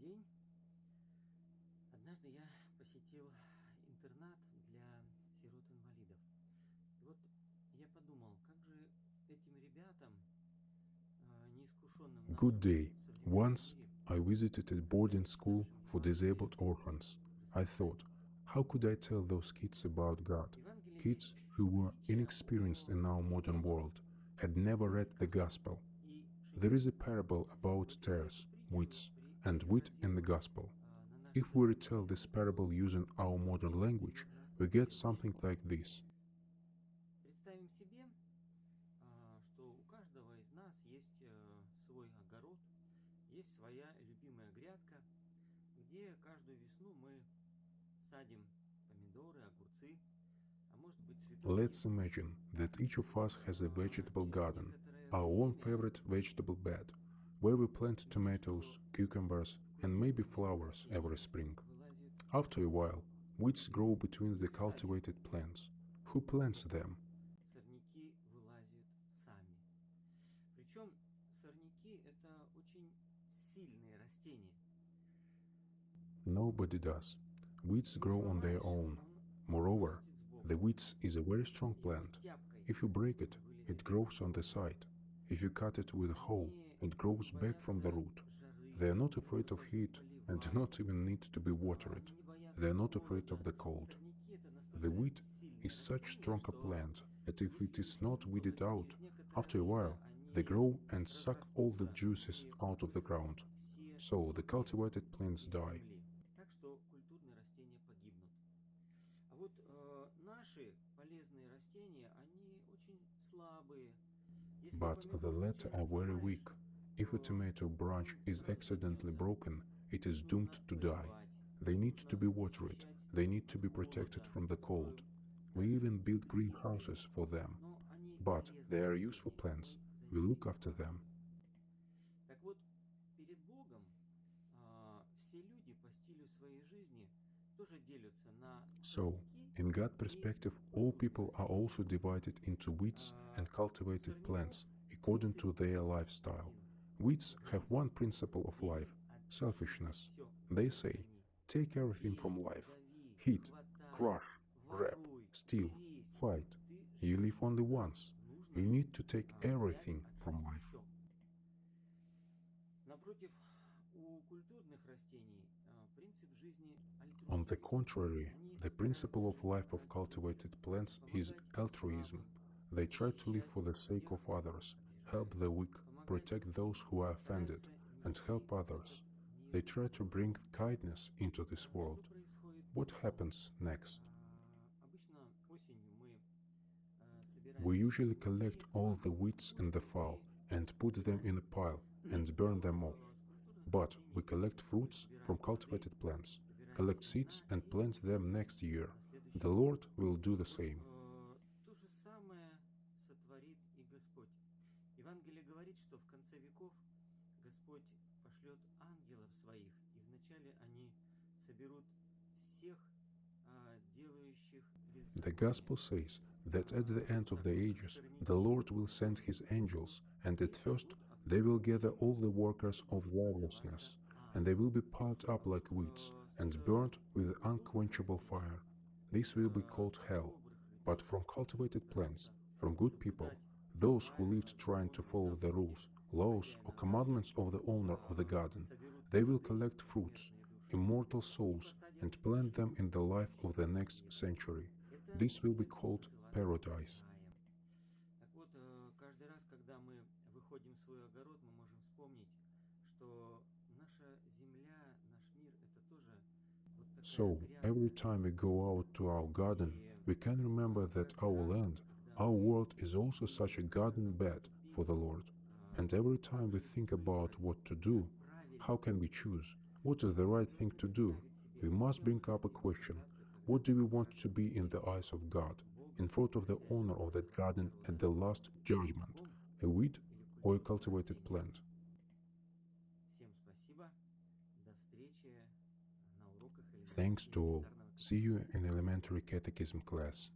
день однажды я посетил интернат для сирот-инвалидов. И вот я подумал, как же этим ребятам, неискушенным в Good нашем day. современном Once мире, I visited a boarding school ставшим for disabled orphans. I рассказать thought, how could I tell those kids about God? Евангелие Kids есть who were притча inexperienced о in our modern немых world, had never read the зерняках Gospel. и There is a пшенице. parable about Вот если эту tares, притчу wheats, and wheat in the перефразировать Gospel. на наш If we современный retell this язык, parable using our то modern получится language, примерно we get something следующее. like this. Представим себе, что у каждого из нас есть свой огород, есть своя любимая грядка, где каждую весну мы садим помидоры, огурцы, а может быть цветочки. Let's imagine that each of us has a vegetable Через garden, некоторое our own время favorite vegetable bed, where we plant видим, что tomatoes, cucumbers, в and maybe культурных flowers every растениях spring. вылазят After a сорняки. while, weeds grow between the Кто их садит? cultivated plants. Who plants Нет, them? сорняки вылазят сами. Причем сорняки это очень сильные растения. Nobody does. Weeds Не grow on their сломаешь, own. он Moreover, вырастет the сбоку. weeds is a very strong Его plant. тяпкой If you break it, вылезет it grows on the наружу. side. If you cut it with a hoe, Они it grows не back from the боятся root. жары, They are not их afraid of тоже heat and do поливают. not even need to be watered. Они не They боятся are not afraid of холода. the cold. Sорняки это The настолько wheat сильное is such растение, strong a что plant that if it если is их не not weeded выпалоть, out, через некоторое after a время while they они grow and suck all the разрастутся juices и out of the высосут ground. все So the соки cultivated plants из die. земли. Так что культурные растения погибнут. А вот наши полезные растения, они очень слабые. Если But the помидор latter случайно are very сломаешь, weak. If a то tomato branch он is сразу accidentally загнется. broken, it is Их doomed нужно to die. поливать, They их need to нужно be watered, защищать they need to от be protected холода. from the cold. Строим We даже even build теплицы, greenhouses for them. но они But they полезные are useful растения, plants. мы за We ними look after them. ухаживаем. Так вот, перед Богом все люди по стилю своей жизни тоже делятся на So, сорняки in God's и perspective, all культурных people are растений. also divided into weeds and У cultivated сорняков plants according принцип to their жизни lifestyle. один. Weeds have Грызть, one principle of life: бери от жизни selfishness. все They и say, гони. take everything from Бей, life: дави, hit, хватай, crush, rap, воруй, steal, дерись. fight. Ты You живешь live only один раз. once. Нужно You need to take взять everything от from жизни life. все. Напротив, у культурных растений принцип жизни On the альтруизм. contrary, Они the стараются principle of жить life of ради других, cultivated plants is помогать altruism. слабым, They try to live защищать for the sake тех, of кого others, help обижают, the weak, помогать protect другим, those who are offended, стараются and нести help в этот others. They мир try to bring добро. kindness into this Что world. происходит What потом? happens next? Обычно осенью мы собираем We все usually сорняки, collect all the складываем в weeds in the кучку fall и and put them сжигаем. in a pile and А burn вот them off. с культурных But we растений collect мы fruits from собираем плоды, cultivated plants, собираем collect seeds семена and и plant them оставляем next year. на следующий The год. Lord will do the Вот same. то же самое сотворит и Господь. Евангелие говорит, что в конце веков Господь пошлет ангелов своих, и вначале они соберут всех делающих The беззаконие, Gospel says that at the end of the как ages the сорняки, Lord will send His angels, and и at first сожгут they will gather землю. all the workers Это of будет называться lawlessness, and they ад. will be piled up А вот like weeds and с burnt with культурных unquenchable растений, fire. с This will be called hell. добрых But людей, from которые cultivated plants, стараются from good people, соблюдать those who правила, lived trying to законы и follow the заповеди rules, laws, or хозяина рая, commandments of the owner of the garden, соберут they will плоды collect fruits, бессмертные души immortal и souls, посадят and plant them жизнь in the life of the вечный next мир. century. Это This will be будет called называться paradise. раем. Так вот, каждый раз, когда мы выходим в свой огород, мы можем вспомнить, что наша земля, наш мир, это тоже вот такая So, every грядка time we для go Господа. out to our garden, И we can remember that каждый our раз, land, когда our мы world is also such a думаем, как же garden нам bed for поступить, the Lord. And every time как we же think about выбрать, what to как do, how правильно can we поступить, choose? What is the right thing нужно to do? представить себе, We must кем bring мы up a хотим question. оказаться, когда What do we want to страшный be in день the eyes of God, перед in Богом, front of the owner хозяином of that этого garden at огорода, the last judgment? сорняком A weed или or a культурным cultivated растением? plant? Всем спасибо. До встречи на уроках Thanks to all. элементарного See you катехизиса. in elementary catechism class.